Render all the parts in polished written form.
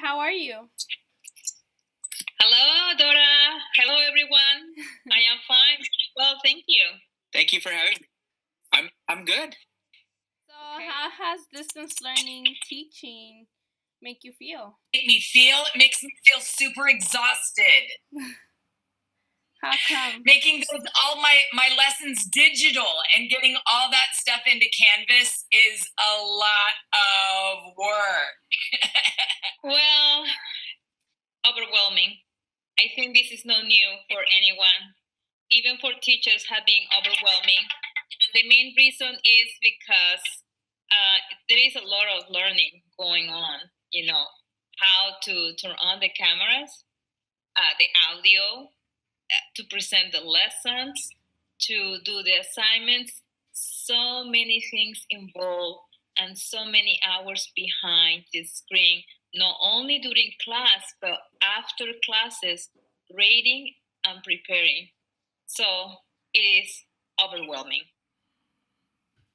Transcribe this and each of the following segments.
how are you? Hello, Dora. Hello, everyone. I am fine. Well, thank you. Thank you for having me. I'm good. So, how has distance learning teaching make you feel? It makes me feel super exhausted. How come? Making all my lessons digital and getting all that stuff into Canvas is a lot of work. Well, overwhelming. I think this is not new for anyone. Even for teachers have been overwhelming. And the main reason is because there is a lot of learning going on, how to turn on the cameras, the audio, to present the lessons, to do the assignments. So many things involved and so many hours behind the screen, not only during class, but after classes, grading and preparing. So it is overwhelming.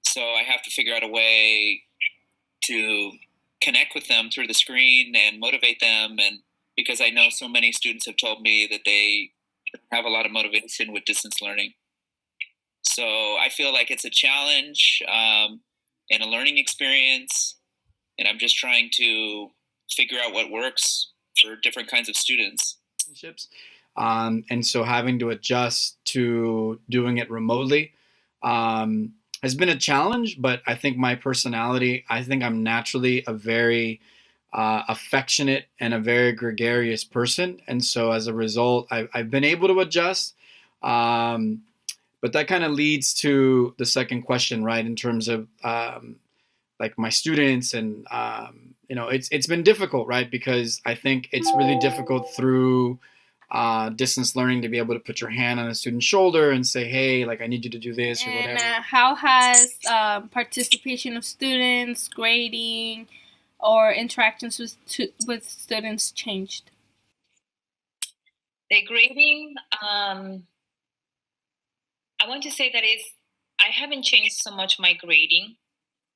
So I have to figure out a way to connect with them through the screen and motivate them. And because I know so many students have told me that they have a lot of motivation with distance learning. So I feel like it's a challenge and a learning experience. And I'm just trying to figure out what works for different kinds of students. And so having to adjust to doing it remotely has been a challenge, but I think my personality, I think I'm naturally a very affectionate and a very gregarious person. And so as a result, I've been able to adjust. But that kind of leads to the second question, right? In terms of like my students and, it's been difficult, right? Because I think it's really difficult through distance learning to be able to put your hand on a student's shoulder and say, hey, like I need you to do this or whatever. And how has participation of students, grading, or interactions with students changed? The grading, I want to say that I haven't changed so much my grading,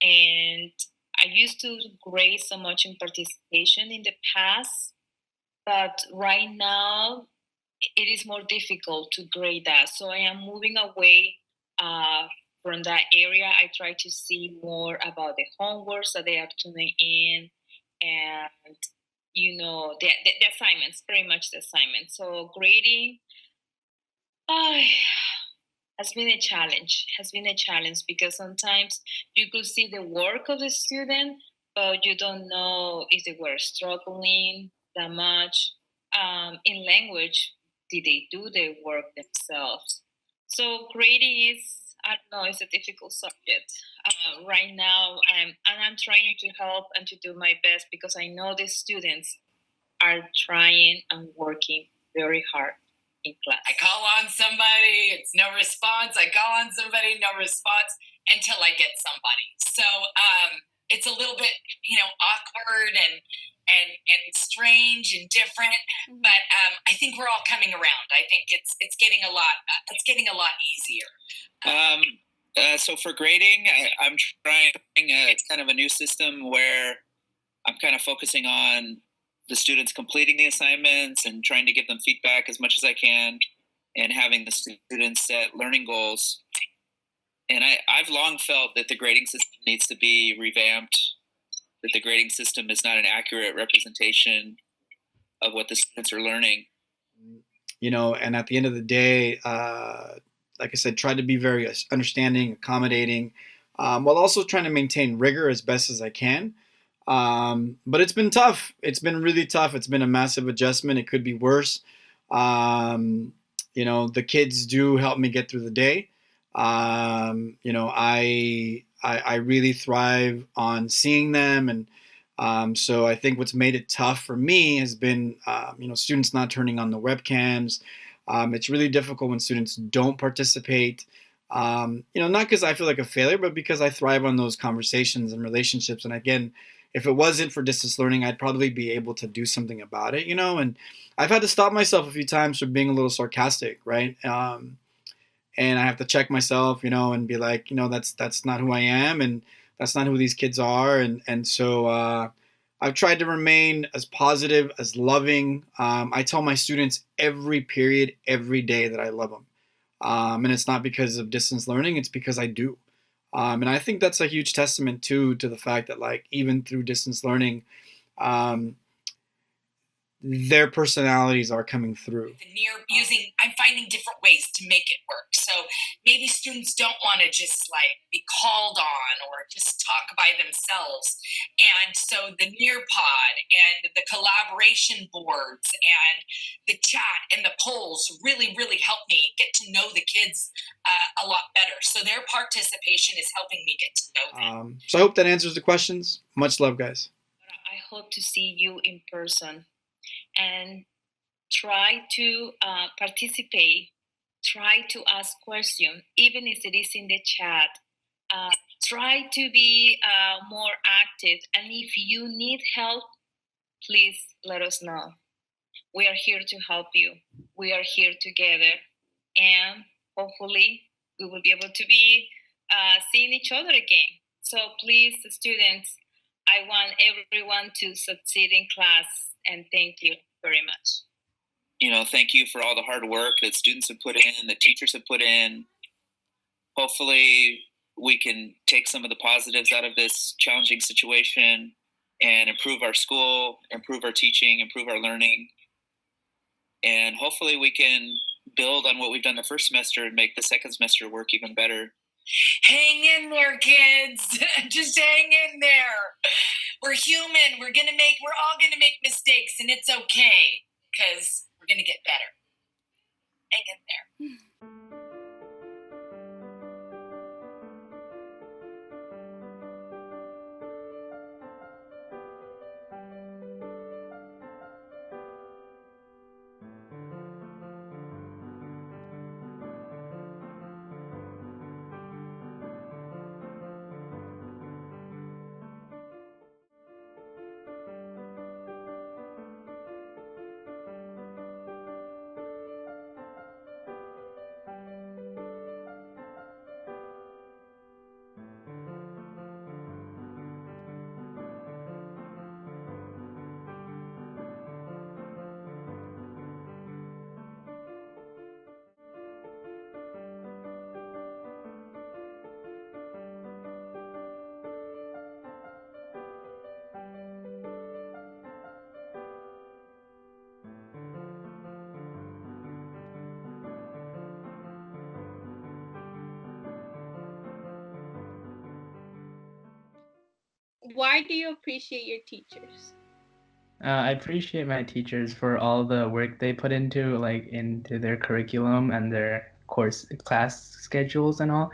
and I used to grade so much in participation in the past, but right now it is more difficult to grade that. So I am moving away from that area. I try to see more about the homeworks that they are turning in, and the assignments, pretty much the assignments. So grading has been a challenge because sometimes you could see the work of the student, but you don't know if they were struggling that much. In language, did they do their work themselves? So grading I don't know, it's a difficult subject right now, and I'm trying to help and to do my best because I know the students are trying and working very hard in class. I call on somebody, it's no response. I call on somebody, no response until I get somebody. So it's a little bit, awkward and strange and different, but I think we're all coming around. I think it's getting a lot easier. So for grading, I'm trying kind of a new system where I'm kind of focusing on the students completing the assignments and trying to give them feedback as much as I can, and having the students set learning goals. And I've long felt that the grading system needs to be revamped, that the grading system is not an accurate representation of what the students are learning. And at the end of the day, like I said, try to be very understanding, accommodating, while also trying to maintain rigor as best as I can. But it's been tough. It's been really tough. It's been a massive adjustment. It could be worse. The kids do help me get through the day. I really thrive on seeing them. And so I think what's made it tough for me has been, students not turning on the webcams. It's really difficult when students don't participate. Not because I feel like a failure, but because I thrive on those conversations and relationships. And again, if it wasn't for distance learning, I'd probably be able to do something about it, and I've had to stop myself a few times for being a little sarcastic, right? And I have to check myself, and be like, that's not who I am, and that's not who these kids are. And so I've tried to remain as positive, as loving. I tell my students every period, every day that I love them. And it's not because of distance learning, it's because I do. And I think that's a huge testament too to the fact that like even through distance learning, um, their personalities are coming through. I'm finding different ways to make it work. So maybe students don't want to just like be called on or just talk by themselves. And so the Nearpod and the collaboration boards and the chat and the polls really, really help me get to know the kids a lot better. So their participation is helping me get to know them. So I hope that answers the questions. Much love, guys. I hope to see you in person and try to participate, try to ask questions, even if it is in the chat. Try to be more active. And if you need help, please let us know. We are here to help you. We are here together. And hopefully we will be able to be seeing each other again. So please, students, I want everyone to succeed in class, and thank you very much. Thank you for all the hard work that students have put in, that teachers have put in. Hopefully we can take some of the positives out of this challenging situation and improve our school, improve our teaching, improve our learning. And hopefully we can build on what we've done the first semester and make the second semester work even better. Hang in there, kids. Just hang in there. We're human. We're all gonna make mistakes, and it's okay because we're gonna get better. Hang in there. Why do you appreciate your teachers? I appreciate my teachers for all the work they put into their curriculum and their class schedules and all,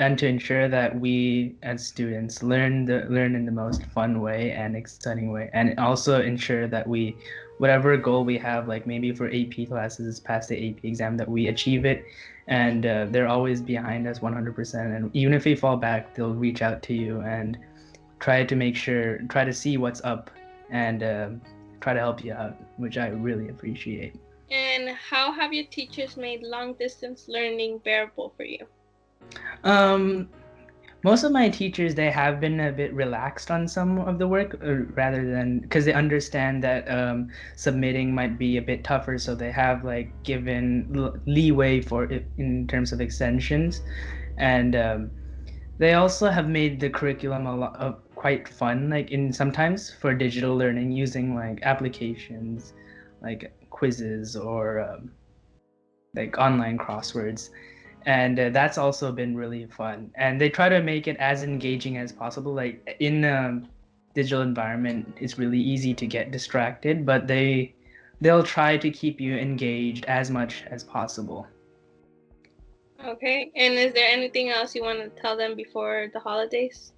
and to ensure that we as students learn in the most fun way and exciting way, and also ensure that we, whatever goal we have, like maybe for AP classes, pass the AP exam, that we achieve it. And they're always behind us 100%. And even if we fall back, they'll reach out to you and try to see what's up and try to help you out, which I really appreciate. And how have your teachers made long distance learning bearable for you? Most of my teachers, they have been a bit relaxed on some of the work, rather than, because they understand that submitting might be a bit tougher, so they have given leeway for it in terms of extensions. And they also have made the curriculum a lot quite fun, sometimes for digital learning, using applications, quizzes or online crosswords. And that's also been really fun. And they try to make it as engaging as possible. In a digital environment, it's really easy to get distracted, but they'll try to keep you engaged as much as possible. Okay, and is there anything else you want to tell them before the holidays?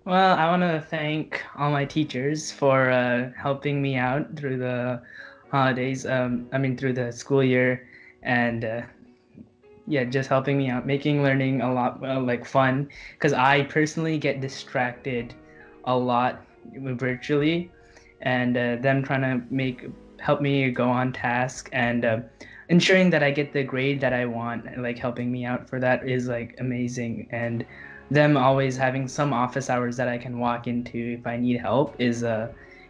Well, I want to thank all my teachers for helping me out through the holidays, through the school year, and just helping me out, making learning a lot fun, because I personally get distracted a lot virtually, and them trying to help me go on task and ensuring that I get the grade that I want, helping me out for that is amazing. And them always having some office hours that I can walk into if I need help is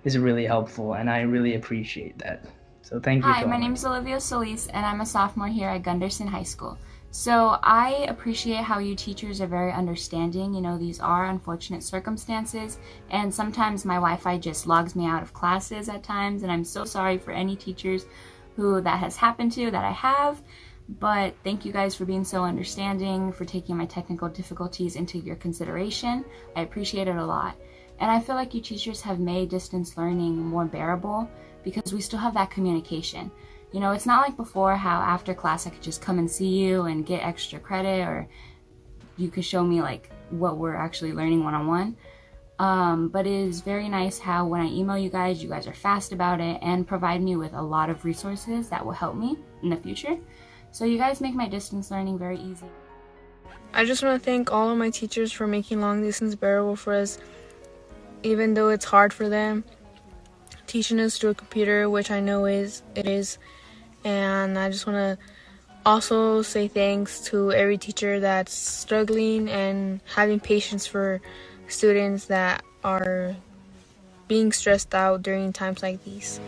is really helpful, and I really appreciate that. So thank you. Hi, my name is Olivia Solis, and I'm a sophomore here at Gunderson High School. So I appreciate how you teachers are very understanding. You know, these are unfortunate circumstances, and sometimes my Wi-Fi just logs me out of classes at times, and I'm so sorry for any teachers who that has happened to, that I have. But thank you guys for being so understanding, for taking my technical difficulties into your consideration. I appreciate it a lot. And I feel like you teachers have made distance learning more bearable because we still have that communication. You know, it's not like before how after class I could just come and see you and get extra credit, or you could show me like what we're actually learning one-on-one. But it is very nice how when I email you guys are fast about it and provide me with a lot of resources that will help me in the future. So you guys make my distance learning very easy. I just want to thank all of my teachers for making long distance bearable for us, even though it's hard for them, teaching us through a computer, which I know it is. And I just want to also say thanks to every teacher that's struggling and having patience for students that are being stressed out during times like these.